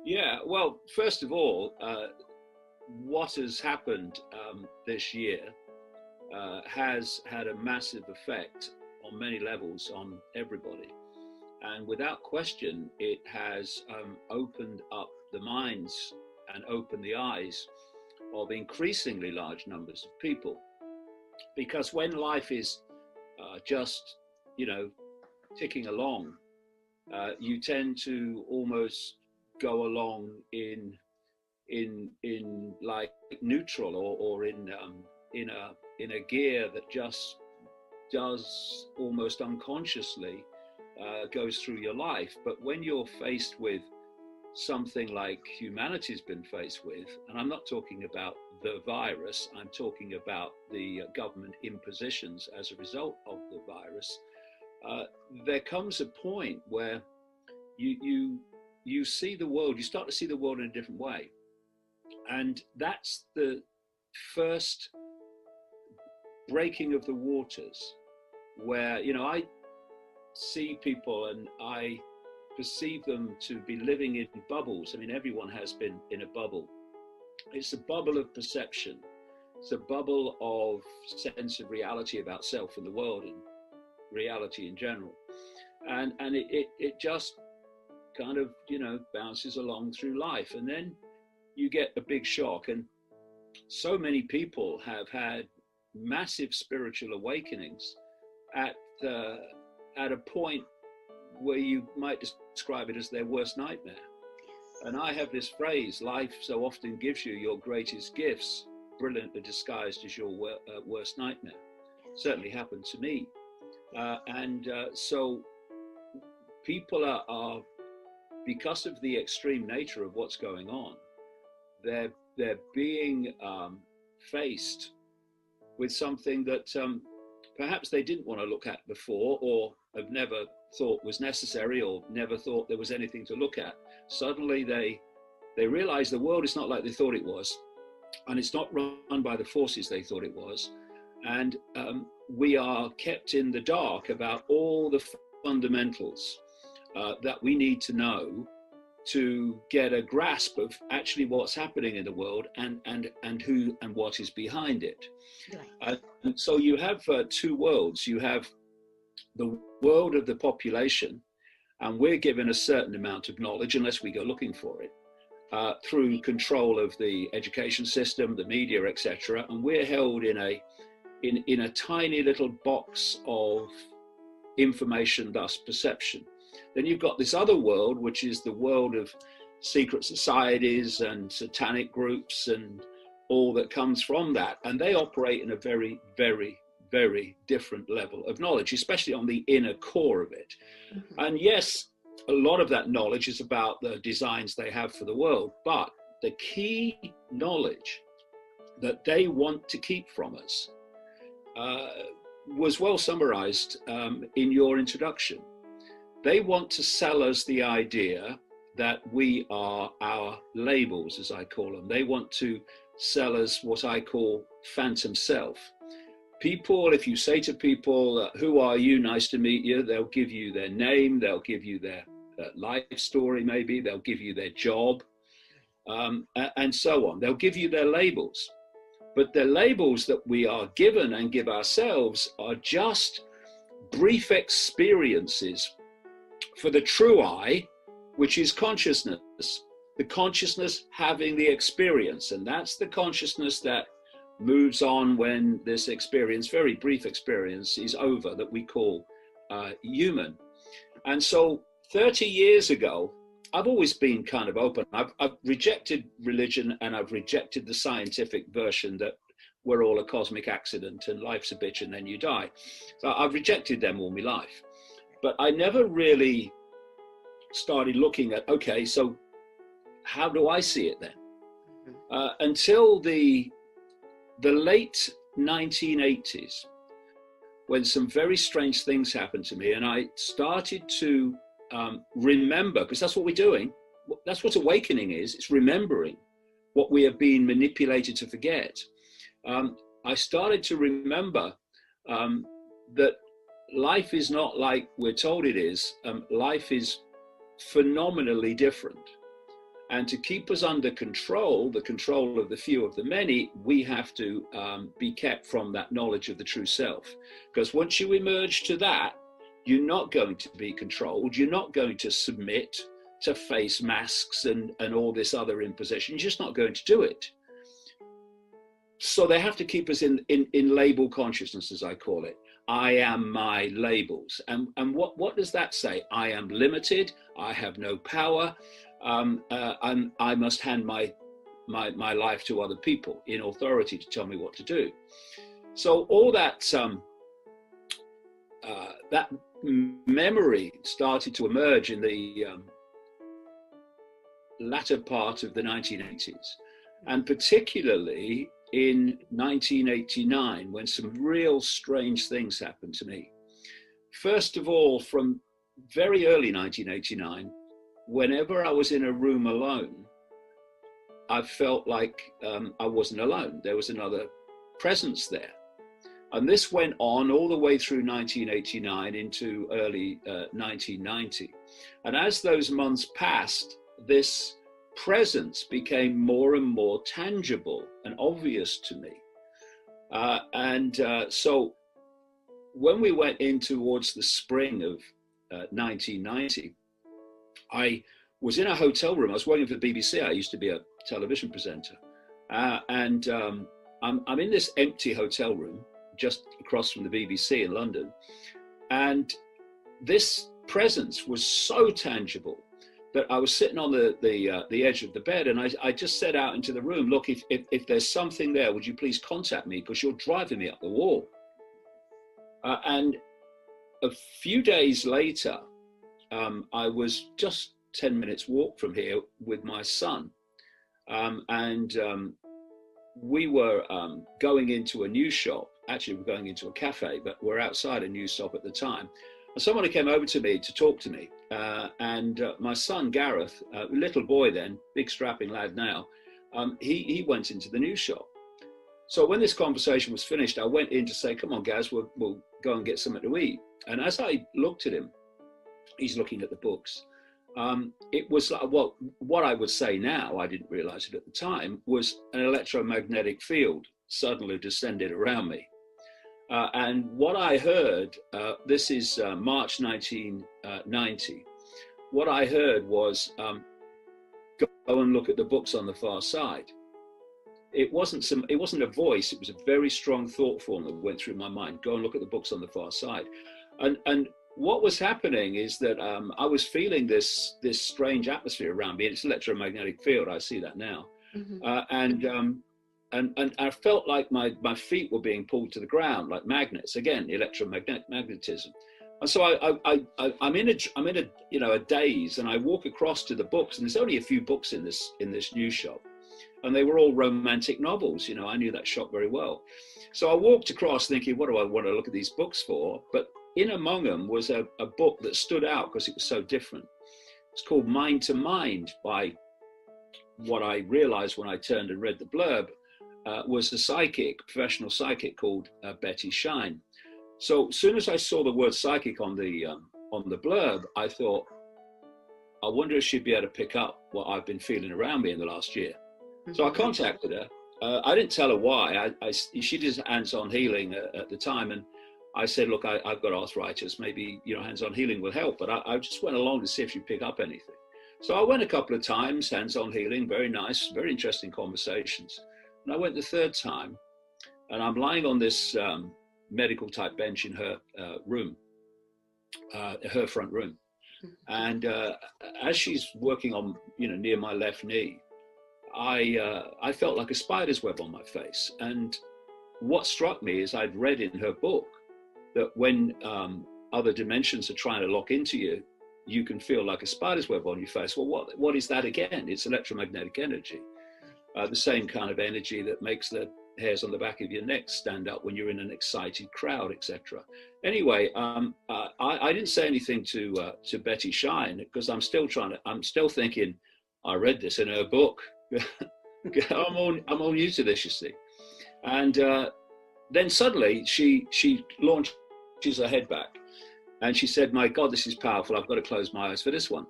Yeah, well, first of all, what has happened this year has had a massive effect on many levels on everybody. And without question, it has opened up the minds and opened the eyes of increasingly large numbers of people. Because when life is just, ticking along, you tend to almost go along in like neutral or in a gear that just does almost unconsciously goes through your life. But when you're faced with something like humanity's been faced with, and I'm not talking about the virus, I'm talking about the government impositions as a result of the virus, there comes a point where you see the world, you start to see the world in a different way. And that's the first breaking of the waters where, I see people and I perceive them to be living in bubbles. I mean, everyone has been in a bubble. It's a bubble of perception. It's a bubble of sense of reality about self and the world and reality in general. And it just kind of, bounces along through life. And then you get a big shock. And so many people have had massive spiritual awakenings at a point where you might describe it as their worst nightmare. And I have this phrase, life so often gives you your greatest gifts, brilliantly disguised as your worst nightmare. Certainly happened to me. So people are, because of the extreme nature of what's going on, they're being faced with something that perhaps they didn't want to look at before, or have never thought was necessary, or never thought there was anything to look at. Suddenly they realize the world is not like they thought it was, and it's not run by the forces they thought it was. And we are kept in the dark about all the fundamentals that we need to know to get a grasp of actually what's happening in the world and who and what is behind it. Right. And so you have two worlds. You have the world of the population, and we're given a certain amount of knowledge, unless we go looking for it, through control of the education system, the media, etc. And we're held in a tiny little box of information, thus perception. Then you've got this other world, which is the world of secret societies and satanic groups and all that comes from that. And they operate in a very, very, very different level of knowledge, especially on the inner core of it. Mm-hmm. And yes, a lot of that knowledge is about the designs they have for the world, but the key knowledge that they want to keep from us was well summarized in your introduction. They want to sell us the idea that we are our labels, as I call them. They want to sell us what I call phantom self. People, if you say to people, who are you? Nice to meet you. They'll give you their name. They'll give you their life story, maybe. They'll give you their job, and so on. They'll give you their labels. But the labels that we are given and give ourselves are just brief experiences for the true I, which is consciousness. The consciousness having the experience. And that's the consciousness that moves on when this experience, very brief experience, is over, that we call human. And so 30 years ago, I've always been kind of open. I've rejected religion, and I've rejected the scientific version that we're all a cosmic accident and life's a bitch and then you die. So I've rejected them all my life. But I never really started looking at, okay, so how do I see it then? Until the late 1980s, when some very strange things happened to me, and I started to remember, because that's what we're doing. That's what awakening is. It's remembering what we have been manipulated to forget. I started to remember that life is not like we're told it is. Life is phenomenally different. And to keep us under control, the control of the few of the many, we have to be kept from that knowledge of the true self. Because once you emerge to that, you're not going to be controlled. You're not going to submit to face masks and all this other imposition. You're just not going to do it. So they have to keep us in label consciousness, as I call it. I am my labels. And what does that say? I am limited. I have no power. And I must hand my life to other people in authority to tell me what to do. So all that that memory started to emerge in the latter part of the 1980s, and particularly in 1989, when some real strange things happened to me. First of all, from very early 1989, whenever I was in a room alone, I felt like I wasn't alone. There was another presence there. And this went on all the way through 1989 into early 1990. And as those months passed, this presence became more and more tangible and obvious to me. So when we went in towards the spring of 1990, I was in a hotel room. I was working for the BBC. I used to be a television presenter. I'm in this empty hotel room just across from the BBC in London. And this presence was so tangible that I was sitting on the edge of the bed, and I just said out into the room, look, if there's something there, would you please contact me, because you're driving me up the wall. And a few days later, I was just 10 minutes walk from here with my son. We were going into a news shop. Actually, we're going into a cafe, but we're outside a news shop at the time. And someone came over to me to talk to me. My son, Gareth, little boy then, big strapping lad now, he went into the news shop. So when this conversation was finished, I went in to say, come on, Gaz, we'll go and get something to eat. And as I looked at him, he's looking at the books. It was like, well, what I would say now, I didn't realize it at the time, was an electromagnetic field suddenly descended around me. And what I heard, this is March 1990, what I heard was, go and look at the books on the far side. It wasn't a voice, it was a very strong thought form that went through my mind. Go and look at the books on the far side. And what was happening is that I was feeling this strange atmosphere around me. It's electromagnetic field, I see that now. Mm-hmm. And I felt like my feet were being pulled to the ground like magnets, again, electromagnetism. And so I'm in a daze, and I walk across to the books, and there's only a few books in this news shop, and they were all romantic novels. I knew that shop very well. So I walked across thinking, what do I want to look at these books for? But in among them was a book that stood out because it was so different. It's called Mind to Mind, by what I realized when I turned and read the blurb, was a professional psychic called Betty Shine. So as soon as I saw the word psychic on the blurb, I thought, I wonder if she'd be able to pick up what I've been feeling around me in the last year. So I contacted her. I didn't tell her why. She did hands-on healing at the time, and I said, look, I've got arthritis. Maybe hands-on healing will help. But I just went along to see if she'd pick up anything. So I went a couple of times, hands-on healing, very nice, very interesting conversations. And I went the third time, and I'm lying on this medical type bench in her room, her front room. And as she's working on, near my left knee, I felt like a spider's web on my face. And what struck me is I'd read in her book that when other dimensions are trying to lock into you, you can feel like a spider's web on your face. Well, what is that again? It's electromagnetic energy. The same kind of energy that makes the hairs on the back of your neck stand up when you're in an excited crowd, etc. Anyway, I didn't say anything to Betty Shine because I'm still thinking, I read this in her book. I'm all new to this, you see. And then suddenly she launches her head back, and she said, "My God, this is powerful. I've got to close my eyes for this one."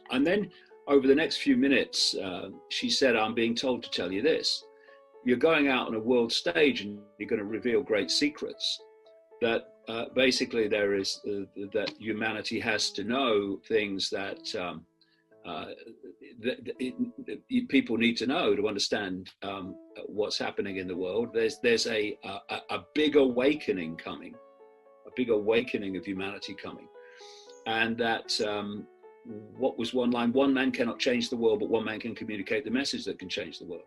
And then over the next few minutes, she said, I'm being told to tell you this. You're going out on a world stage and you're going to reveal great secrets. That basically there is that humanity has to know things that, people need to know to understand what's happening in the world. There's a big awakening coming, a big awakening of humanity coming, and that what was one line? One man cannot change the world, but one man can communicate the message that can change the world.